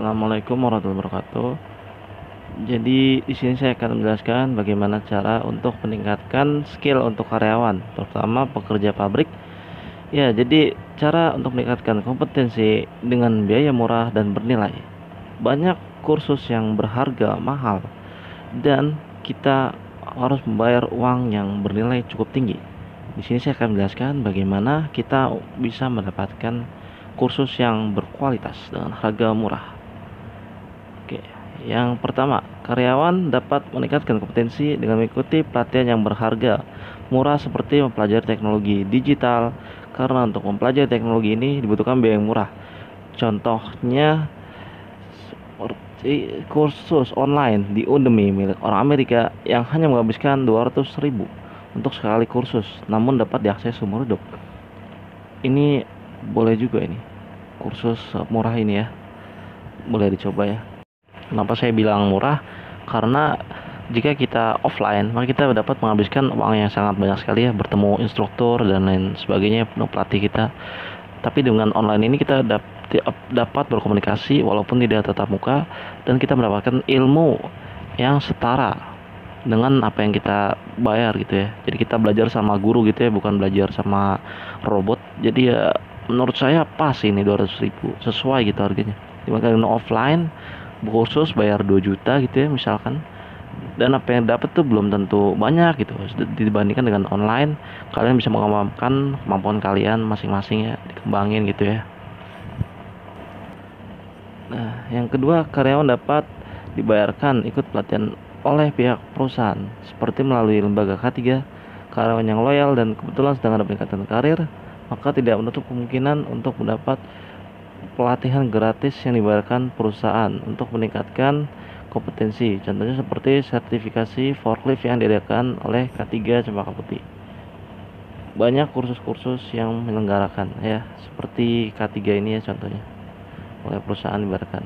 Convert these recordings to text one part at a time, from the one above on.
Assalamualaikum warahmatullahi wabarakatuh. Jadi di sini saya akan menjelaskan bagaimana cara untuk meningkatkan skill untuk karyawan, terutama pekerja pabrik. Ya, jadi cara untuk meningkatkan kompetensi dengan biaya murah dan bernilai. Banyak kursus yang berharga mahal dan kita harus membayar uang yang bernilai cukup tinggi. Di sini saya akan menjelaskan bagaimana kita bisa mendapatkan kursus yang berkualitas dengan harga murah. Oke, yang pertama, karyawan dapat meningkatkan kompetensi dengan mengikuti pelatihan yang berharga, murah seperti mempelajari teknologi digital, karena untuk mempelajari teknologi ini dibutuhkan biaya yang murah. Contohnya seperti kursus online di Udemy milik orang Amerika yang hanya menghabiskan 200.000 untuk sekali kursus, namun dapat diakses seumur hidup. Ini boleh juga ini, kursus murah ini ya, boleh dicoba ya. Kenapa saya bilang murah? Karena jika kita offline, maka kita dapat menghabiskan uang yang sangat banyak sekali ya, bertemu instruktur dan lain sebagainya, pelatih kita. Tapi dengan online ini kita dapat berkomunikasi walaupun tidak tatap muka, dan kita mendapatkan ilmu yang setara dengan apa yang kita bayar gitu ya. Jadi kita belajar sama guru gitu ya, bukan belajar sama robot. Jadi ya menurut saya pas ini 200.000, sesuai gitu harganya. Dibandingkan offline kursus bayar 2 juta gitu ya misalkan, dan apa yang dapat tuh belum tentu banyak gitu dibandingkan dengan online. Kalian bisa mengembangkan kemampuan kalian masing-masing ya, dikembangin gitu ya. Nah, yang kedua, karyawan dapat dibayarkan ikut pelatihan oleh pihak perusahaan seperti melalui lembaga K3. Karyawan yang loyal dan kebetulan sedang ada peningkatan karir, maka tidak menutup kemungkinan untuk mendapat pelatihan gratis yang dibayarkan perusahaan untuk meningkatkan kompetensi. Contohnya seperti sertifikasi forklift yang diadakan oleh K3 Cempaka Putih. Banyak kursus-kursus yang menyelenggarakan ya, seperti K3 ini ya contohnya, oleh perusahaan dibayarkan.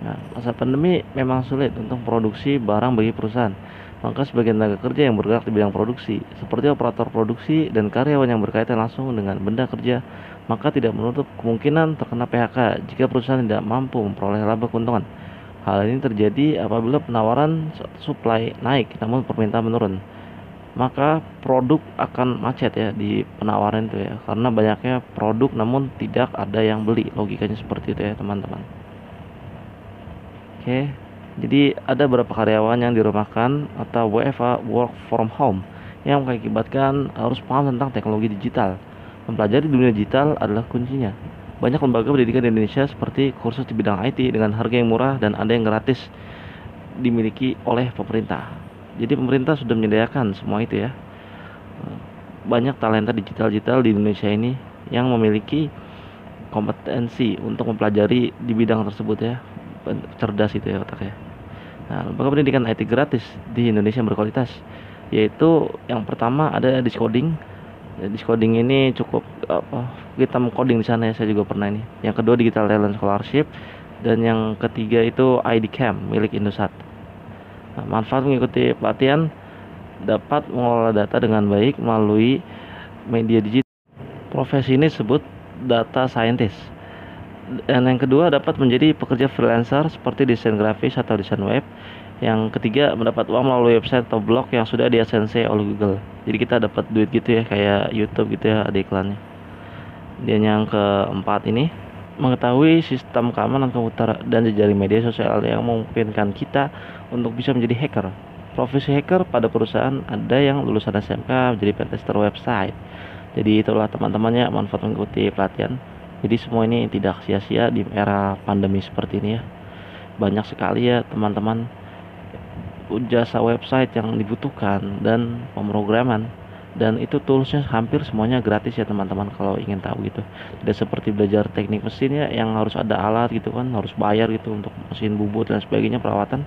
Nah, masa pandemi memang sulit untuk produksi barang bagi perusahaan. Maka sebagian tenaga kerja yang bergerak di bidang produksi, seperti operator produksi dan karyawan yang berkaitan langsung dengan benda kerja, maka tidak menutup kemungkinan terkena PHK jika perusahaan tidak mampu memperoleh laba keuntungan. Hal ini terjadi apabila penawaran supply naik namun permintaan menurun. Maka produk akan macet ya di penawaran itu ya, karena banyaknya produk namun tidak ada yang beli. Logikanya seperti itu ya teman-teman. Oke, jadi ada beberapa karyawan yang dirumahkan atau WFH, work from home, yang mengakibatkan harus paham tentang teknologi digital. Mempelajari dunia digital adalah kuncinya. Banyak lembaga pendidikan di Indonesia seperti kursus di bidang IT dengan harga yang murah dan ada yang gratis dimiliki oleh pemerintah. Jadi pemerintah sudah menyediakan semua itu ya. Banyak talenta digital di Indonesia ini yang memiliki kompetensi untuk mempelajari di bidang tersebut ya. Cerdas itu ya otaknya. Nah, lembaga pendidikan IT gratis di Indonesia yang berkualitas, yaitu yang pertama ada Discoding. Ya, Discoding ini cukup kita coding di sana ya, saya juga pernah ini. Yang kedua Digital Talent Scholarship, dan yang ketiga itu ID Camp milik Indosat. Nah, manfaat mengikuti pelatihan: dapat mengelola data dengan baik melalui media digital. Profesi ini disebut data scientist. Dan yang kedua dapat menjadi pekerja freelancer seperti desain grafis atau desain web. Yang ketiga mendapat uang melalui website atau blog yang sudah di-AdSense oleh Google. Jadi kita dapat duit gitu ya, kayak YouTube gitu ya, ada iklannya. Dan yang keempat ini mengetahui sistem keamanan komputer dan jejaring media sosial yang memungkinkan kita untuk bisa menjadi hacker. Profesi hacker pada perusahaan ada yang lulusan SMK menjadi pentester website. Jadi itulah teman-temannya manfaat mengikuti pelatihan. Jadi semua ini tidak sia-sia di era pandemi seperti ini ya. Banyak sekali ya teman-teman jasa website yang dibutuhkan dan pemrograman, dan itu toolsnya hampir semuanya gratis ya teman-teman kalau ingin tahu gitu. Tidak seperti belajar teknik mesin ya yang harus ada alat gitu kan, harus bayar gitu untuk mesin bubut dan sebagainya perawatan.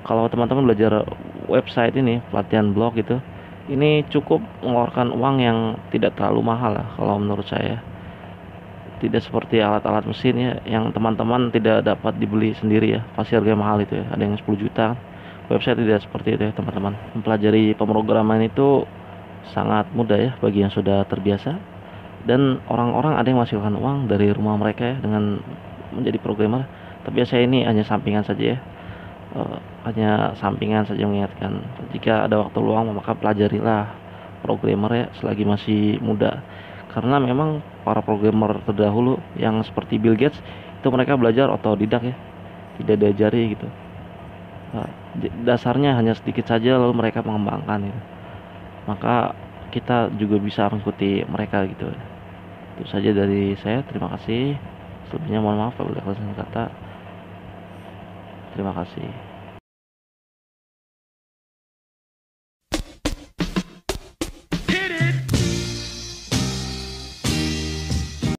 Kalau teman-teman belajar website ini, pelatihan blog gitu, ini cukup mengeluarkan uang yang tidak terlalu mahal lah kalau menurut saya. Tidak seperti alat-alat mesin ya yang teman-teman tidak dapat dibeli sendiri ya, pasti harganya mahal itu ya, ada yang 10 juta. Website tidak seperti itu ya teman-teman. Mempelajari pemrograman itu sangat mudah ya bagi yang sudah terbiasa, dan orang-orang ada yang menghasilkan uang dari rumah mereka ya dengan menjadi programmer. Tapi ya saya ini hanya sampingan saja ya. Hanya sampingan saja mengingatkan, jika ada waktu luang maka pelajarilah programmer ya selagi masih muda, karena memang para programmer terdahulu yang seperti Bill Gates itu mereka belajar otodidak ya, tidak diajari gitu. Nah, dasarnya hanya sedikit saja lalu mereka mengembangkan gitu. Maka kita juga bisa mengikuti mereka gitu. Itu saja dari saya, terima kasih. Selebihnya mohon maaf apabila ada kesalahan kata. Terima kasih.